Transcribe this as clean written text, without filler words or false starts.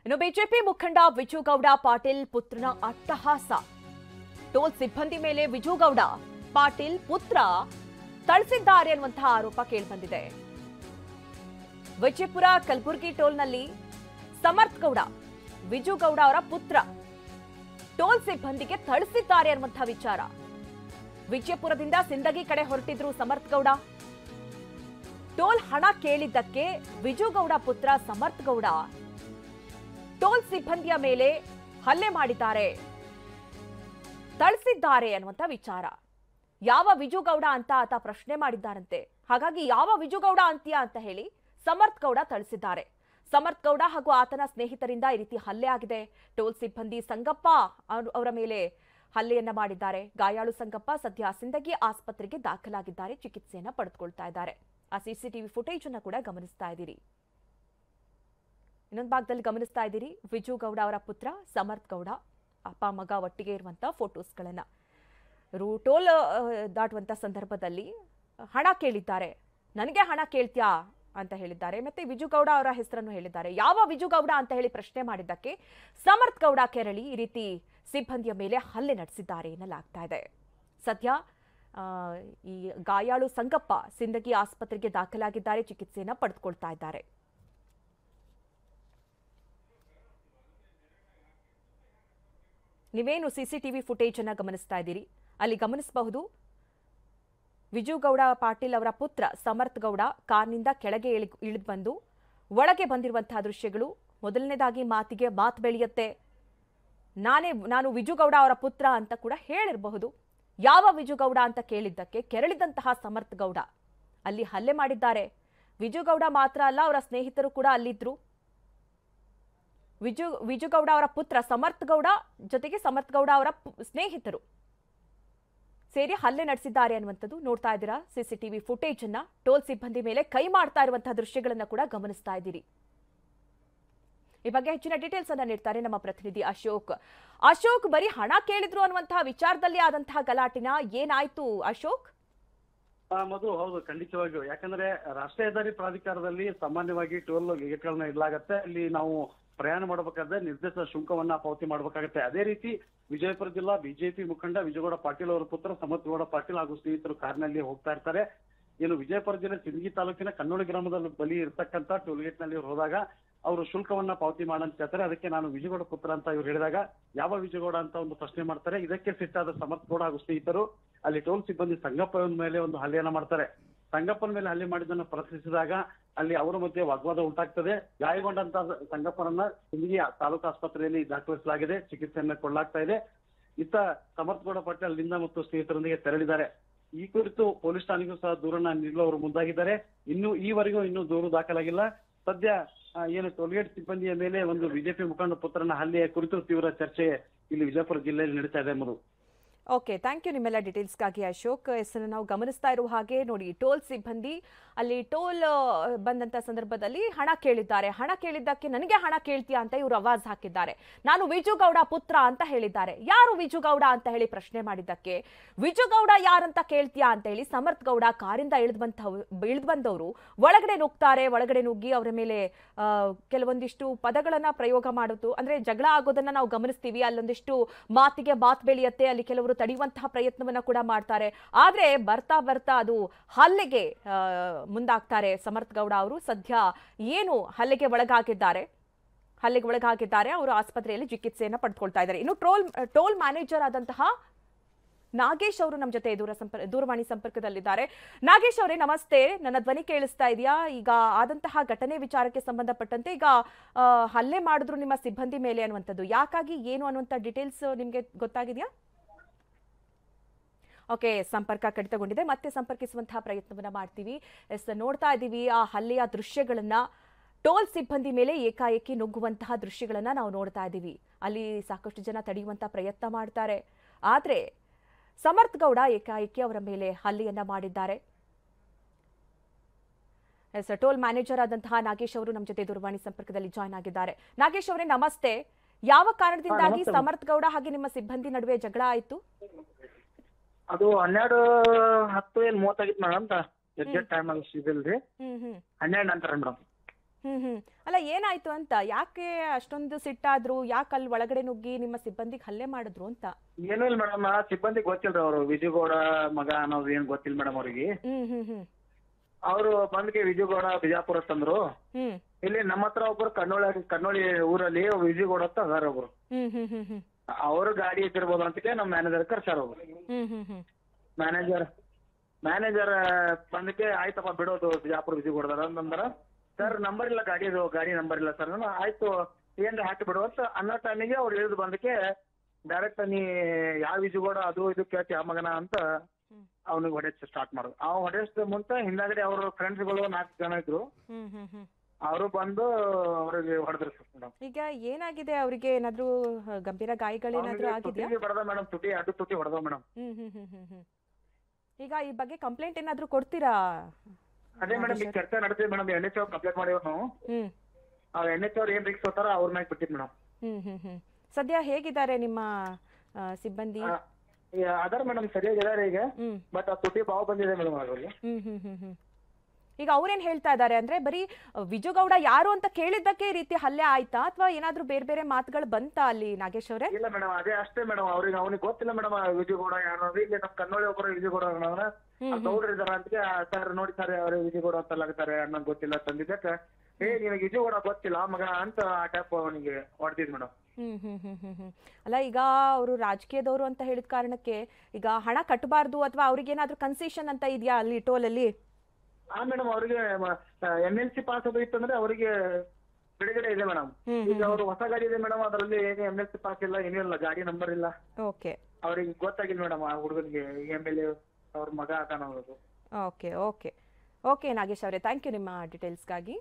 ಇನ್ನು ಬಿಜೆಪಿ ಮುಖಂಡ ವಿಜುಗೌಡ ಪಾಟೀಲ್ ಪುತ್ರನ ಅಟ್ಟಹಾಸ. ಟೋಲ್ ಸಿಬ್ಬಂದಿ ಮೇಲೆ ವಿಜುಗೌಡ ಪಾಟೀಲ್ ಪುತ್ರ ಥಳಿಸಿದ್ದಾರೆ ಅನ್ನುವಂತಹ ಆರೋಪ ಕೇಳಿಬಂದಿದೆ. ವಿಜಯಪುರ ಕಲಬುರಗಿ ಟೋಲ್ನಲ್ಲಿ ಸಮರ್ಥ್ ಗೌಡ ವಿಜುಗೌಡ ಅವರ ಪುತ್ರ ಟೋಲ್ ಸಿಬ್ಬಂದಿಗೆ ಥಳಿಸಿದ್ದಾರೆ ಅನ್ನುವಂತಹ ವಿಚಾರ. ವಿಜಯಪುರದಿಂದ ಸಿಂದಗಿ ಕಡೆ ಹೊರಟಿದ್ರು ಸಮರ್ಥ್ ಗೌಡ. ಟೋಲ್ ಹಣ ಕೇಳಿದ್ದಕ್ಕೆ ವಿಜುಗೌಡ ಪುತ್ರ ಸಮರ್ಥ್ ಗೌಡ ಟೋಲ್ ಸಿಬ್ಬಂದಿಯ ಮೇಲೆ ಹಲ್ಲೆ ಮಾಡಿದ್ದಾರೆ, ಥಳಿಸಿದ್ದಾರೆ ಅನ್ನುವಂಥ ವಿಚಾರ. ಯಾವ ವಿಜುಗೌಡ ಅಂತ ಆತ ಪ್ರಶ್ನೆ ಮಾಡಿದ್ದಾರಂತೆ. ಹಾಗಾಗಿ ಯಾವ ವಿಜುಗೌಡ ಅಂತೀಯ ಅಂತ ಹೇಳಿ ಸಮರ್ಥ್ ಗೌಡ ಥಳಿಸಿದ್ದಾರೆ. ಸಮರ್ಥ್ ಗೌಡ ಹಾಗೂ ಆತನ ಸ್ನೇಹಿತರಿಂದ ಈ ರೀತಿ ಹಲ್ಲೆ ಆಗಿದೆ. ಟೋಲ್ ಸಿಬ್ಬಂದಿ ಸಂಗಪ್ಪ ಅವರ ಮೇಲೆ ಹಲ್ಲೆಯನ್ನ ಮಾಡಿದ್ದಾರೆ. ಗಾಯಾಳು ಸಂಗಪ್ಪ ಸದ್ಯ ಸಿಂದಗಿ ಆಸ್ಪತ್ರೆಗೆ ದಾಖಲಾಗಿದ್ದಾರೆ, ಚಿಕಿತ್ಸೆಯನ್ನ ಪಡೆದುಕೊಳ್ತಾ ಇದ್ದಾರೆ. ಆ ಸಿಸಿಟಿವಿ ಫುಟೇಜ್ ಅನ್ನ ಕೂಡ ಗಮನಿಸ್ತಾ ಇದ್ದೀರಿ. ಇನ್ನೊಂದು ಭಾಗದಲ್ಲಿ ಗಮನಿಸ್ತಾ ಇದ್ದೀರಿ ವಿಜುಗೌಡ ಅವರ ಪುತ್ರ ಸಮರ್ಥ್ ಗೌಡ ಅಪ್ಪ ಮಗ ಒಟ್ಟಿಗೆ ಇರುವಂತಹ ಫೋಟೋಸ್ಗಳನ್ನ. ಟೋಲ್ ದಾಟುವಂತ ಸಂದರ್ಭದಲ್ಲಿ ಹಣ ಕೇಳಿದ್ದಾರೆ, ನನಗೆ ಹಣ ಕೇಳ್ತ್ಯಾ ಅಂತ ಹೇಳಿದ್ದಾರೆ. ಮತ್ತೆ ವಿಜುಗೌಡ ಅವರ ಹೆಸರನ್ನು ಹೇಳಿದ್ದಾರೆ. ಯಾವ ವಿಜುಗೌಡ ಅಂತ ಹೇಳಿ ಪ್ರಶ್ನೆ ಮಾಡಿದ್ದಕ್ಕೆ ಸಮರ್ಥ್ ಗೌಡ ಕೆರಳಿ ಈ ರೀತಿ ಸಿಬ್ಬಂದಿಯ ಮೇಲೆ ಹಲ್ಲೆ ನಡೆಸಿದ್ದಾರೆ ಎನ್ನಲಾಗ್ತಾ ಇದೆ. ಸದ್ಯ ಈ ಗಾಯಾಳು ಸಂಗಪ್ಪ ಸಿಂದಗಿ ಆಸ್ಪತ್ರೆಗೆ ದಾಖಲಾಗಿದ್ದಾರೆ, ಚಿಕಿತ್ಸೆಯನ್ನ ಪಡೆದುಕೊಳ್ತಾ ಇದ್ದಾರೆ. ನೀವೇನು ಸಿಸಿಟಿವಿ ಫುಟೇಜ್ ಅನ್ನ ಗಮನಿಸ್ತಾ ಇದ್ದೀರಿ, ಅಲ್ಲಿ ಗಮನಿಸಬಹುದು ವಿಜುಗೌಡ ಪಾಟೀಲ್ ಅವರ ಪುತ್ರ ಸಮರ್ಥ್ ಗೌಡ ಕಾರ್ನಿಂದ ಕೆಳಗೆ ಇಳಿದು ಬಂದು ಒಳಗೆ ಬಂದಿರುವಂತಹ ದೃಶ್ಯಗಳು. ಮೊದಲನೇದಾಗಿ ಮಾತಿಗೆ ಮಾತು ಬೆಳೆಯುತ್ತೆ, ನಾನು ವಿಜುಗೌಡ ಅವರ ಪುತ್ರ ಅಂತ ಕೂಡ ಹೇಳಿರಬಹುದು. ಯಾವ ವಿಜುಗೌಡ ಅಂತ ಕೇಳಿದ್ದಕ್ಕೆ ಕೆರಳಿದಂತಹ ಸಮರ್ಥ್ ಗೌಡ ಅಲ್ಲಿ ಹಲ್ಲೆ ಮಾಡಿದ್ದಾರೆ. ವಿಜುಗೌಡ ಮಾತ್ರ ಅಲ್ಲ, ಅವರ ಸ್ನೇಹಿತರು ಕೂಡ ಅಲ್ಲಿದ್ರು. ವಿಜುಗೌಡ ಅವರ ಪುತ್ರ ಸಮರ್ಥ್ ಗೌಡ ಜೊತೆಗೆ ಸಮರ್ಥ್ ಗೌಡ ಅವರ ಸ್ನೇಹಿತರು ಸೇರಿ ಹಲ್ಲೆ ನಡೆಸಿದ್ದಾರೆ ಅನ್ನುವಂಥದ್ದು ನೋಡ್ತಾ ಇದ್ದೀರಾ. ಸಿಸಿಟಿವಿ ಫುಟೇಜ್ ಅನ್ನ ಟೋಲ್ ಸಿಬ್ಬಂದಿ ಮೇಲೆ ಕೈ ಮಾಡ್ತಾ ಇರುವಂತಹ ದೃಶ್ಯಗಳನ್ನ ಕೂಡ ಗಮನಿಸ್ತಾ ಇದ್ದೀರಿ. ಈ ಬಗ್ಗೆ ಹೆಚ್ಚಿನ ಡೀಟೇಲ್ಸ್ ಅನ್ನ ನೀಡ್ತಾರೆ ನಮ್ಮ ಪ್ರತಿನಿಧಿ ಅಶೋಕ್. ಅಶೋಕ್, ಬರೀ ಹಣ ಕೇಳಿದ್ರು ಅನ್ನುವಂತಹ ವಿಚಾರದಲ್ಲಿ ಆದಂತಹ ಗಲಾಟಿನ ಏನಾಯ್ತು ಅಶೋಕ್? ಮಧು, ಹೌದು, ಖಂಡಿತವಾಗಿಯೂ. ಯಾಕಂದ್ರೆ ರಾಷ್ಟ್ರೀಯ ಹೆದ್ದಾರಿ ಪ್ರಾಧಿಕಾರದಲ್ಲಿ ಸಾಮಾನ್ಯವಾಗಿ ಟೋಲ್ ಗೇಟ್ಗಳನ್ನ ಇಡಲಾಗತ್ತೆ. ಅಲ್ಲಿ ನಾವು ಪ್ರಯಾಣ ಮಾಡಬೇಕಾದ್ರೆ ನಿರ್ದಿಷ್ಟ ಶುಲ್ಕವನ್ನ ಪಾವತಿ ಮಾಡಬೇಕಾಗತ್ತೆ. ಅದೇ ರೀತಿ ವಿಜಯಪುರ ಜಿಲ್ಲಾ ಬಿಜೆಪಿ ಮುಖಂಡ ವಿಜಯಗೌಡ ಪಾಟೀಲ್ ಅವರ ಪುತ್ರ ಸಮರ್ಥ್ ಗೌಡ ಪಾಟೀಲ್ ಹಾಗೂ ಸ್ನೇಹಿತರು ಕಾರ್ನಲ್ಲಿ ಹೋಗ್ತಾ ಇರ್ತಾರೆ. ಏನು ವಿಜಯಪುರ ಜಿಲ್ಲೆ ಸಿಂದಗಿ ತಾಲೂಕಿನ ಕನ್ನೋಳಿ ಗ್ರಾಮದಲ್ಲಿ ಬಳಿ ಇರ್ತಕ್ಕಂಥ ಟೋಲ್ ಗೇಟ್ ನಲ್ಲಿ ಹೋದಾಗ ಅವರು ಶುಲ್ಕವನ್ನ ಪಾವತಿ ಮಾಡಂತ ಹೇಳ್ತಾರೆ. ಅದಕ್ಕೆ ನಾನು ವಿಜಯಗೌಡ ಪುತ್ರ ಅಂತ ಇವ್ರು ಹೇಳಿದಾಗ ಯಾವ ವಿಜಯಗೌಡ ಅಂತ ಒಂದು ಪ್ರಶ್ನೆ ಮಾಡ್ತಾರೆ. ಇದಕ್ಕೆ ಸಿಟ್ಟಾದ ಸಮರ್ಥ್ ಗೌಡ ಹಾಗೂ ಸ್ನೇಹಿತರು ಅಲ್ಲಿ ಟೋಲ್ ಸಿಬ್ಬಂದಿ ಸಂಗಪ್ಪನ ಮೇಲೆ ಒಂದು ಹಲ್ಲೆಯನ್ನ ಮಾಡ್ತಾರೆ. ಸಂಗಪ್ಪನ ಮೇಲೆ ಹಲ್ಲೆ ಮಾಡಿದ್ದನ್ನು ಪ್ರಶ್ನಿಸಿದಾಗ ಅಲ್ಲಿ ಅವರ ಮಧ್ಯೆ ವಾಗ್ವಾದ ಉಂಟಾಗ್ತದೆ. ಗಾಯಗೊಂಡಂತ ಸಂಗಪ್ಪನನ್ನ ಸಿಂದಗಿ ತಾಲೂಕು ಆಸ್ಪತ್ರೆಯಲ್ಲಿ ದಾಖಲಿಸಲಾಗಿದೆ, ಚಿಕಿತ್ಸೆಯನ್ನ ಕೊಡಲಾಗ್ತಾ ಇದೆ. ಇತ್ತ ಸಮರ್ಥ್ ಗೌಡ ಪಾಟೀಲ್ ಅಲ್ಲಿಂದ ಮತ್ತು ಸ್ನೇಹಿತರೊಂದಿಗೆ ತೆರಳಿದ್ದಾರೆ. ಈ ಕುರಿತು ಪೊಲೀಸ್ ಠಾಣೆಗೂ ಸಹ ದೂರನ್ನ ನೀಡಲು ಅವರು ಮುಂದಾಗಿದ್ದಾರೆ. ಈವರೆಗೂ ಇನ್ನೂ ದೂರು ದಾಖಲಾಗಿಲ್ಲ. ಸದ್ಯ ಏನು ಟೋಲ್ಗೇಟ್ ಸಿಬ್ಬಂದಿಯ ಮೇಲೆ ಒಂದು ಬಿಜೆಪಿ ಮುಖಂಡ ಪುತ್ರನ ಹಲ್ಲೆಯ ಕುರಿತು ತೀವ್ರ ಚರ್ಚೆ ಇಲ್ಲಿ ವಿಜಯಪುರ ಜಿಲ್ಲೆಯಲ್ಲಿ ನಡೀತಾ ಇದೆ ಎಂಬುದು. ಓಕೆ, ಥ್ಯಾಂಕ್ ಯು ನಿಮ್ಮೆಲ್ಲ ಡೀಟೇಲ್ಸ್ಗಾಗಿ ಅಶೋಕ್. ಹೆಸರು ನಾವು ಗಮನಿಸ್ತಾ ಇರುವ ಹಾಗೆ ನೋಡಿ, ಟೋಲ್ ಸಿಬ್ಬಂದಿ ಅಲ್ಲಿ ಟೋಲ್ ಬಂದಂತ ಸಂದರ್ಭದಲ್ಲಿ ಹಣ ಕೇಳಿದ್ದಾರೆ. ಹಣ ಕೇಳಿದ್ದಕ್ಕೆ ನನಗೆ ಹಣ ಕೇಳ್ತೀಯಾ ಅಂತ ಇವರು ಆವಾಜ್ ಹಾಕಿದ್ದಾರೆ. ನಾನು ವಿಜುಗೌಡ ಪುತ್ರ ಅಂತ ಹೇಳಿದ್ದಾರೆ. ಯಾರು ವಿಜುಗೌಡ ಅಂತ ಹೇಳಿ ಪ್ರಶ್ನೆ ಮಾಡಿದ್ದಕ್ಕೆ ವಿಜುಗೌಡ ಯಾರಂತ ಕೇಳ್ತೀಯಾ ಅಂತ ಹೇಳಿ ಸಮರ್ಥ್ ಗೌಡ ಕಾರಿಂದ ಇಳಿದು ಬಂದವರು ಒಳಗಡೆ ನುಗ್ತಾರೆ. ಒಳಗಡೆ ನುಗ್ಗಿ ಅವರ ಮೇಲೆ ಕೆಲವೊಂದಿಷ್ಟು ಪದಗಳನ್ನ ಪ್ರಯೋಗ ಮಾಡೋದು, ಅಂದ್ರೆ ಜಗಳ ಆಗೋದನ್ನ ನಾವು ಗಮನಿಸ್ತೀವಿ. ಅಲ್ಲೊಂದಿಷ್ಟು ಮಾತಿಗೆ ಮಾತು ಬೆಳೆಯುತ್ತೆ, ಅಲ್ಲಿ ಕೆಲವರು ತಡೆಯುವಂತಹ ಪ್ರಯತ್ನವನ್ನ ಕೂಡ ಮಾಡ್ತಾರೆ. ಆದ್ರೆ ಬರ್ತಾ ಬರ್ತಾ ಅದು ಹಲ್ಲೆಗೆ ಮುಂದಾಗ್ತಾರೆ ಸಮರ್ಥ್ ಗೌಡ ಅವರು. ಸದ್ಯ ಏನು ಹಲ್ಲೆಗೆ ಒಳಗಾಗಿದ್ದಾರೆ, ಅವರು ಆಸ್ಪತ್ರೆಯಲ್ಲಿ ಚಿಕಿತ್ಸೆಯನ್ನ ಪಡೆದುಕೊಳ್ತಾ ಇದ್ದಾರೆ. ಇನ್ನು ಟೋಲ್ ಮ್ಯಾನೇಜರ್ ಆದಂತಹ ನಾಗೇಶ್ ಅವರು ನಮ್ಮ ಜೊತೆ ದೂರವಾಣಿ ಸಂಪರ್ಕದಲ್ಲಿದ್ದಾರೆ. ನಾಗೇಶ್ ಅವರೇ ನಮಸ್ತೆ, ನನ್ನ ಧ್ವನಿ ಕೇಳಿಸ್ತಾ ಇದೆಯಾ? ಈಗ ಆದಂತಹ ಘಟನೆ ವಿಚಾರಕ್ಕೆ ಸಂಬಂಧಪಟ್ಟಂತೆ ಈಗ ಹಲ್ಲೆ ಮಾಡಿದ್ರು ನಿಮ್ಮ ಸಿಬ್ಬಂದಿ ಮೇಲೆ ಅನ್ನುವಂಥದ್ದು ಯಾಕಾಗಿ, ಏನು ಅನ್ನುವಂಥ ಡೀಟೇಲ್ಸ್ ನಿಮ್ಗೆ ಗೊತ್ತಾಗಿದೆಯಾ? ಓಕೆ, ಸಂಪರ್ಕ ಕಡಿತಗೊಂಡಿದೆ, ಮತ್ತೆ ಸಂಪರ್ಕಿಸುವಂತಹ ಪ್ರಯತ್ನವನ್ನ ಮಾಡ್ತೀವಿ. ನೋಡ್ತಾ ಇದ್ದೀವಿ ಆ ಹಲ್ಲೆಯ ದೃಶ್ಯಗಳನ್ನ. ಟೋಲ್ ಸಿಬ್ಬಂದಿ ಮೇಲೆ ಏಕಾಏಕಿ ನುಗ್ಗುವಂತಹ ದೃಶ್ಯಗಳನ್ನ ನಾವು ನೋಡ್ತಾ ಇದ್ದೀವಿ. ಅಲ್ಲಿ ಸಾಕಷ್ಟು ಜನ ತಡೆಯುವಂತಹ ಪ್ರಯತ್ನ ಮಾಡ್ತಾರೆ. ಆದ್ರೆ ಸಮರ್ಥ್ ಗೌಡ ಏಕಾಏಕಿ ಅವರ ಮೇಲೆ ಹಲ್ಲೆಯನ್ನ ಮಾಡಿದ್ದಾರೆ. ಟೋಲ್ ಮ್ಯಾನೇಜರ್ ಆದಂತಹ ನಾಗೇಶ್ ಅವರು ನಮ್ಮ ಜೊತೆ ದೂರವಾಣಿ ಸಂಪರ್ಕದಲ್ಲಿ ಜಾಯ್ನ್ ಆಗಿದ್ದಾರೆ. ನಾಗೇಶ್ ಅವರೇ ನಮಸ್ತೆ. ಯಾವ ಕಾರಣದಿಂದಾಗಿ ಸಮರ್ಥ್ ಗೌಡ ಹಾಗೆ ನಿಮ್ಮ ಸಿಬ್ಬಂದಿ ನಡುವೆ ಜಗಳ ಆಯ್ತು? ಅದು 12:10 ಏನು 30 ಆಗಿತ್ತು ಮೇಡಮ್. ಎಕ್ಸಾಕ್ಟ್ ಟೈಮ್ ಅಲ್ಲಿ ಸಿಗಲ್ರಿ. 12 ನಂತರ ಮೇಡಮ್. ಅಲ್ಲ ಏನಾಯ್ತು ಅಂತ, ಯಾಕೆ ಅಷ್ಟೊಂದು ಸಿಟ್ಟಾದ್ರು, ಯಾಕೆ ಅಲ್ಲಿ ಒಳಗಡೆ ನುಗ್ಗಿ ನಿಮ್ಮ ಸಿಬ್ಬಂದಿಗೆ ಹಲ್ಲೆ ಮಾಡಿದ್ರು ಅಂತ? ಏನೂ ಇಲ್ಲ ಮೇಡಮ್, ಆ ಸಿಬ್ಬಂದಿ ಗೊತ್ತಿಲ್ರಿ ಅವರು ವಿಜಯಗೌಡ ಮಗ ಅನ್ನೋದು ಏನ್ ಗೊತ್ತಿಲ್ಲ ಮೇಡಮ್ ಅವ್ರಿಗೆ. ಅವರು ಬಂದ್ಗೆ ವಿಜಯಗೌಡ ಬಿಜಾಪುರ ತಂದ್ರು. ಇಲ್ಲಿ ನಮ್ಮ ಹತ್ರ ಒಬ್ರು ಕನ್ನೋಳಿ ಊರಲ್ಲಿ ವಿಜಯಗೌಡ ಅಂತ ಅದಾರ ಒಬ್ರು. ಅವರು ಗಾಡಿ ಇದ್ದಿರ್ಬೋದು ಅಂತ ನಮ್ಮ ಮ್ಯಾನೇಜರ್ ಕರ್ಸಾರ ಒಬ್ರು. ಮ್ಯಾನೇಜರ್ ಬಂದಕ್ಕೆ ಆಯ್ತಪ್ಪ ಬಿಡೋದು ಬಿಜಾಪುರ ವಿಜಯಗೌಡದಾರ ಅಂತಂದ್ರ, ಸರ್ ನಂಬರ್ ಇಲ್ಲ ಗಾಡಿ ನಂಬರ್ ಇಲ್ಲ ಸರ್. ಆಯ್ತು ಏನ್ರ ಹಾಕಿ ಬಿಡು ಅಂತ ಅನ್ನೋ ಟೈಮಿಗೆ ಅವ್ರು ಇಳಿದು ಬಂದಕ್ಕೆ ಡೈರೆಕ್ಟ್ ನೀ ಯಾವ ವಿಜಯಗೌಡ ಅದು ಇದು ಕೇಳ್ತಿ ಆ ಮಗನ ಅಂತ ಅವ್ನಿಗೆ ಹೊಡೆಸ್ ಸ್ಟಾರ್ಟ್ ಮಾಡೋದು. ಅವ್ ಹೊಡೆಸ್ ಮುಂಚೆ ಹಿಂದಾಗಡೆ ಅವ್ರ ಫ್ರೆಂಡ್ಸ್ಗಳು 4 ಜನ ಇದ್ರು, ಅವರು ಬಂದು ಅವ್ರಿಗೆ ಹೊಡೆದ್ರು ಮೇಡಮ್. ಈಗ ಏನಾಗಿದೆ ಅವರಿಗೆ? ಏನಾದ್ರು ಗಂಭೀರ ಗಾಯಗಳೇನಾದ್ರೂ ಆಗಿದೆಯಾ? ಹೊಡೆದ ಮೇಡಮ್, ಅಡ್ಡು ತುಟಿ ಹೊಡೆದ ಮೇಡಮ್. ಈಗ ಈ ಬಗ್ಗೆ ಕಂಪ್ಲೇಂಟ್ ಏನಾದ್ರು ಕೊಡ್ತೀರಾ? ಅದೇ ಮೇಡಮ್ ಈಗ ಚರ್ಚೆ ನಡೆದಿದೆ ಮೇಡಮ್. NH ಅವ್ರು ಕಂಪ್ಲೇಂಟ್ ಮಾಡಿವ್ರು ನಾವು. NH ಅವ್ರು ಏನ್ ರಿಕ್ಸ್ ಹೋಗ್ತಾರ ಅವ್ರ ಮ್ಯಾಗ ಬಿಟ್ಟಿದ್ ಮೇಡಮ್. ಸದ್ಯ ಹೇಗಿದ್ದಾರೆ ನಿಮ್ಮ ಸಿಬ್ಬಂದಿ? ಅದರ ಮೇಡಮ್ ಸರಿಯಾಗಿದ್ದಾರೆ ಈಗ, ಬಟ್ ಆ ತುಟಿ ಬಾವು ಬಂದಿದೆ ಮೇಡಮ್ ಅವ್ರಿಗೆ. ಈಗ ಅವ್ರೇನ್ ಹೇಳ್ತಾ ಇದಾರೆ ಅಂದ್ರೆ, ಬರೀ ವಿಜಯಗೌಡ ಯಾರು ಅಂತ ಕೇಳಿದ್ದಕ್ಕೆ ಈ ರೀತಿ ಹಲ್ಲೆ ಆಯ್ತಾ, ಅಥವಾ ಏನಾದ್ರೂ ಬೇರೆ ಬೇರೆ ಮಾತುಗಳು ಬಂತಾ ಅಲ್ಲಿ ನಾಗೇಶ್ ಅವರೇ? ಇಲ್ಲ ಮೇಡಮ್, ಅದೇ ಅಷ್ಟೇ ಮೇಡಮ್. ಅವ್ನಿಗೆ ಗೊತ್ತಿಲ್ಲ ಮೇಡಮ್ ವಿಜಯಗೌಡ ಯಾರು. ಇಲ್ಲಿ ನಮ್ಮ ಕನ್ನೋಳಿ ಒಬ್ಬರು ವಿಜಯಗೌಡ ಗೌಡ್ರು ಇದಾರ ಅಂತ, ಸರ್ ನೋಡಿ ಸರ್ ಅವ್ರು ವಿಜಯಗೌಡ ಅಂತ ಲಾಗ್ತಾರೆ ಅನ್ನೋದು ಗೊತ್ತಿಲ್ಲ ತಂದಿದ್ದಕ್ಕೆ, ನಿನಗೆ ವಿಜಯಗೌಡ ಗೊತ್ತಿಲ್ಲ ಮಗ ಅಂತ ಆ ಟೈಪ್ ಅವನಿಗೆ ಹೊಡೆದಿದ್ ಮೇಡಮ್. ಅಲ್ಲ ಈಗ ಅವರು ರಾಜಕೀಯದವರು ಅಂತ ಹೇಳಿದ ಕಾರಣಕ್ಕೆ ಈಗ ಹಣ ಕಟ್ಟಬಾರ್ದು ಅಥವಾ ಅವ್ರಿಗೇನಾದ್ರೂ ಕನ್ಸೆಷನ್ ಅಂತ ಇದೆಯಾ ಅಲ್ಲಿ ಟೋಲಲ್ಲಿ? ಮೇಡಮ್ ಅವ್ರಿಗೆ MLC ಪಾಸ್ ಅದು ಇತ್ತಂದ್ರೆ ಅವರಿಗೆ ಬಿಡುಗಡೆ ಇದೆ ಮೇಡಮ್. ಈಗ ಅವರು ಹೊಸ ಗಾಡಿ ಇದೆ ಮೇಡಮ್, ಅದರಲ್ಲಿ ಏನು MLC ಪಾಸ್ ಇಲ್ಲ, ಏನೂ ಇಲ್ಲ, ಗಾಡಿ ನಂಬರ್ ಇಲ್ಲ. ಓಕೆ, ಅವ್ರಿಗೆ ಗೊತ್ತಾಗಿಲ್ಲ ಮೇಡಮ್ ಆ ಹುಡುಗನಿಗೆ MLA ಅವ್ರ ಮಗ ಆತ ಅನ್ನೋದು. ಓಕೆ ಓಕೆ ಓಕೆ ನಾಗೇಶ್ ಅವರೇ, ಥ್ಯಾಂಕ್ ಯು ನಿಮ್ಮ ಡೀಟೇಲ್ಸ್ಗಾಗಿ.